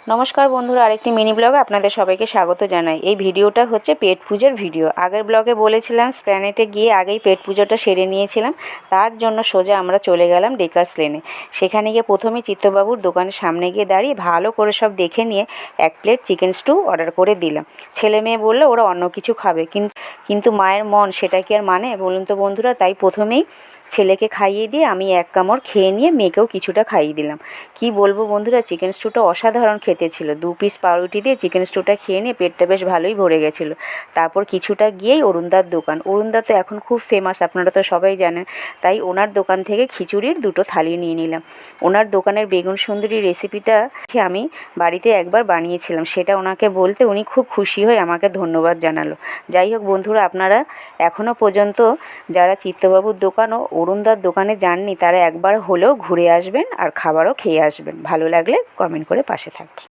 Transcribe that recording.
নমস্কার বন্ধুরা, আরেকটি মিনি ব্লগে আপনাদের সবাইকে স্বাগত জানাই। এই ভিডিওটা হচ্ছে পেট পুজোর ভিডিও। আগের ব্লগে বলেছিলাম স্প্ল্যানেটে গিয়ে আগেই পেট পুজোটা সেরে নিয়েছিলাম। তার জন্য সোজা আমরা চলে গেলাম ডেকার্স লেনে। সেখানে গিয়ে প্রথমেই চিত্তবাবুর দোকানের সামনে গিয়ে দাঁড়িয়ে ভালো করে সব দেখে নিয়ে 1 প্লেট চিকেন স্টু অর্ডার করে দিলাম। ছেলে মেয়ে বললো ওরা অন্য কিছু খাবে, কিন্তু মায়ের মন সেটা কি আর মানে বলুন তো বন্ধুরা। তাই প্রথমেই ছেলেকে খাইয়ে দিয়ে আমি 1 কামড় খেয়ে নিয়ে মেয়েকেও কিছুটা খাইয়ে দিলাম। কি বলবো বন্ধুরা, চিকেন স্টুটা অসাধারণ খেতে ছিল। 2 পিস পাউরুটি দিয়ে চিকেন স্টুটা খেয়ে নিয়ে পেটটা বেশ ভালোই ভরে গেছিলো। তারপর কিছুটা গিয়েই অরুণদার দোকান। অরুণদা তো এখন খুব ফেমাস, আপনারা তো সবাই জানেন। তাই ওনার দোকান থেকে খিচুড়ির 2টো থালি নিয়ে নিলাম। ওনার দোকানের বেগুন সুন্দরী রেসিপিটা আমি বাড়িতে একবার বানিয়েছিলাম, সেটা ওনাকে বলতে উনি খুব খুশি হয়ে আমাকে ধন্যবাদ জানালো। যাই হোক বন্ধুরা, আপনারা এখনও পর্যন্ত যারা চিত্তবাবুর দোকান ও অরুণদার দোকানে যাননি তারা একবার হলেও ঘুরে আসবেন আর খাবারও খেয়ে আসবেন। ভালো লাগলে কমেন্ট করে পাশে থাকবেন।